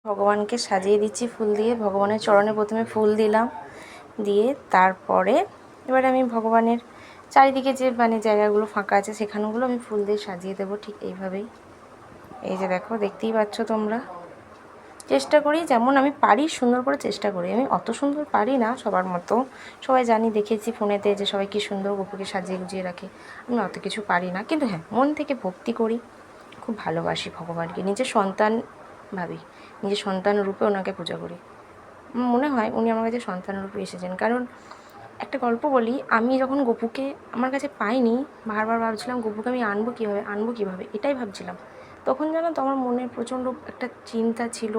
ভগবানকে সাজিয়ে দিচ্ছি ফুল দিয়ে। ভগবানের চরণে প্রথমে ফুল দিলাম, দিয়ে তারপরে এবারে আমি ভগবানের চারিদিকে যে জায়গাগুলো ফাঁকা আছে সেখানগুলো আমি ফুল দিয়ে সাজিয়ে দেবো ঠিক এইভাবেই। এই যে দেখো, দেখতেই পাচ্ছ তোমরা। চেষ্টা করি যেমন আমি পারি সুন্দর করে চেষ্টা করি। আমি অত সুন্দর পারি না সবার মতো, সবাই জানি, দেখেছি ফোনেতে যে সবাই কী সুন্দর গপুকে সাজিয়ে গুজিয়ে রাখে। আমি অত কিছু পারি না, কিন্তু হ্যাঁ, মন থেকে ভক্তি করি, খুব ভালোবাসি ভগবানকে, নিজের সন্তান ভাবি, নিজের সন্তান রূপে ওনাকে পূজা করি। মনে হয় উনি আমার কাছে সন্তান রূপে এসেছেন। কারণ একটা গল্প বলি, আমি যখন গপুকে আমার কাছে পাইনি, বারবার ভাবছিলাম গপুকে আমি আনবো কীভাবে, এটাই ভাবছিলাম। তখন জানো তো আমার মনে প্রচণ্ড একটা চিন্তা ছিল,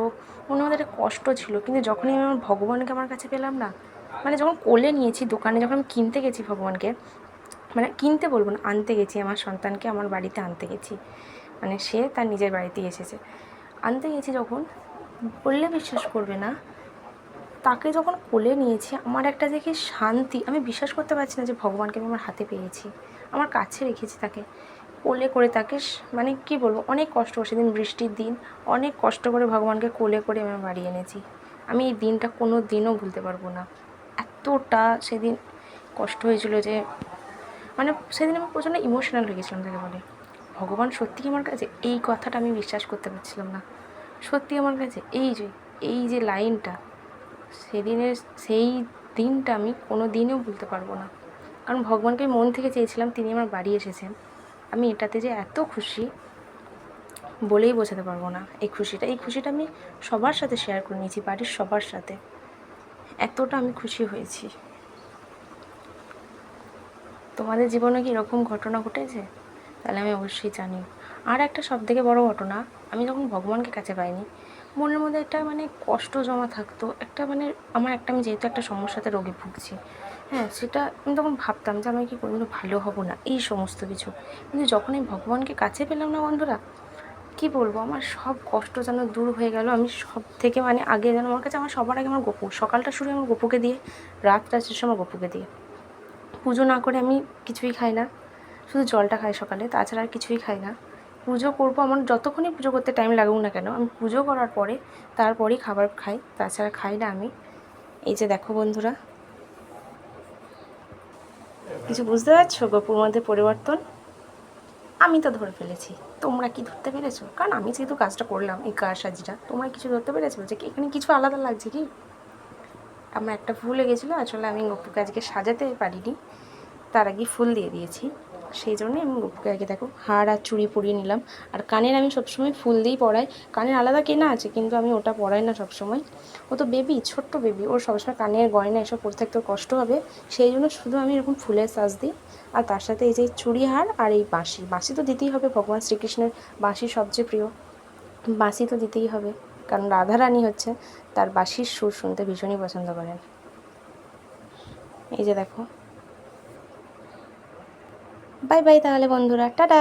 মনের মধ্যে একটা কষ্ট ছিল। কিন্তু যখনই আমি আমার ভগবানকে আমার কাছে পেলাম না, যখন কোলে নিয়েছি দোকানে, যখন আমি কিনতে গেছি ভগবানকে, কিনতে বলবো না, আনতে গেছি, আমার সন্তানকে আমার বাড়িতে আনতে গেছি, সে তার নিজের বাড়িতেই এসেছে, আনতে গেছি যখন, বললে বিশ্বাস করবে না, তাকে যখন কোলে নিয়েছি আমার একটা যে কি শান্তি, আমি বিশ্বাস করতে পারছি না যে ভগবানকে আমি আমার হাতে পেয়েছি, আমার কাছে রেখেছি তাকে, কোলে করে তাকে, কি বলবো, অনেক কষ্ট, সেদিন বৃষ্টির দিন, অনেক কষ্ট করে ভগবানকে কোলে করে আমি বাড়ি এনেছি। আমি এই দিনটা কোনো দিনও ভুলতে পারবো না। এতটা সেদিন কষ্ট হয়েছিল যে সেদিন আমি প্রচণ্ড ইমোশনাল হয়ে গেছিলাম তাকে বলে। ভগবান সত্যিই আমার কাছে, এই কথাটা আমি বিশ্বাস করতে পারছিলাম না। সত্যি আমার কাছে এই যে লাইনটা, সেদিনের সেই দিনটা আমি কোনো দিনও ভুলতে পারবো না। কারণ ভগবানকে মন থেকে চেয়েছিলাম, তিনি আমার বাড়ি এসেছেন। আমি এটাতে যে এত খুশি বলেই বোঝাতে পারবো না। এই খুশিটা আমি সবার সাথে শেয়ার করে নিয়েছি, বাড়ির সবার সাথে। এতটা আমি খুশি হয়েছি। তোমাদের জীবনে কি এরকম ঘটনা ঘটেছে? তাহলে আমি অবশ্যই জানি। আর একটা সবথেকে বড় ঘটনা, আমি যখন ভগবানকে কাছে পাইনি, মনের মধ্যে একটা কষ্ট জমা থাকতো, আমি যেহেতু একটা সমস্যাতে রোগে ভুগছি, হ্যাঁ, সেটা আমি তখন ভাবতাম যে আমি কি কোনোদিনও ভালো হব না, এই সমস্ত কিছু। কিন্তু যখন আমি ভগবানকে কাছে পেলাম না বন্ধুরা, কি বলবো, আমার সব কষ্ট যেন দূর হয়ে গেল। আমি সব থেকে আগে যেন আমার কাছে, আমার সবার আগে আমার গপু, সকালটা শুরু আমার গপুকে দিয়ে, রাতটা শেষ আমার গপুকে দিয়ে। পুজো না করে আমি কিছুই খাই না, শুধু জলটা খাই সকালে, তাছাড়া আর কিছুই খাই না। পুজো করবো, আমার যতক্ষণই পুজো করতে টাইম লাগুক না কেন, আমি পুজো করার পরে তারপরেই খাবার খাই, তাছাড়া খাই না আমি। এই যে দেখো বন্ধুরা, কিছু বুঝতে পারছো গপুর মধ্যে পরিবর্তন? আমি তো ধরে ফেলেছি, তোমরা কি ধরতে পেরেছো? কারণ আমি যেহেতু কাজটা করলাম, এই কারসাজিটা, তোমরা কিছু ধরতে পেরেছো যে এখানে কিছু আলাদা লাগছে কি? আমার একটা ভুলে গেছিলো, আসলে আমি গপুকে আজকে সাজাতে পারিনি, তার আগে ফুল দিয়ে দিয়েছি, সেই জন্যই আমি গপুকে আগে দেখো হার আর চুড়ি পরিয়ে নিলাম। আর কানের আমি সবসময় ফুল দিয়েই পরাই, কানের আলাদা কেনা আছে কিন্তু আমি ওটা পরাই না সবসময়। ও তো বেবি, ছোট্ট বেবি, ওর সবসময় কানের গয়না এসব পরে থাকতে কষ্ট হবে, সেই জন্য শুধু আমি এরকম ফুলের সাজ দিই। আর তার সাথে এই যে চুড়ি হার আর এই বাঁশি তো দিতেই হবে, ভগবান শ্রীকৃষ্ণের বাঁশি সবচেয়ে প্রিয়, বাঁশি তো দিতেই হবে, কারণ রাধারানী হচ্ছে তার বাঁশির সুর শুনতে ভীষণই পছন্দ করেন। এই যে দেখো, বাই বাই তাহলে বন্ধুরা, টাটা।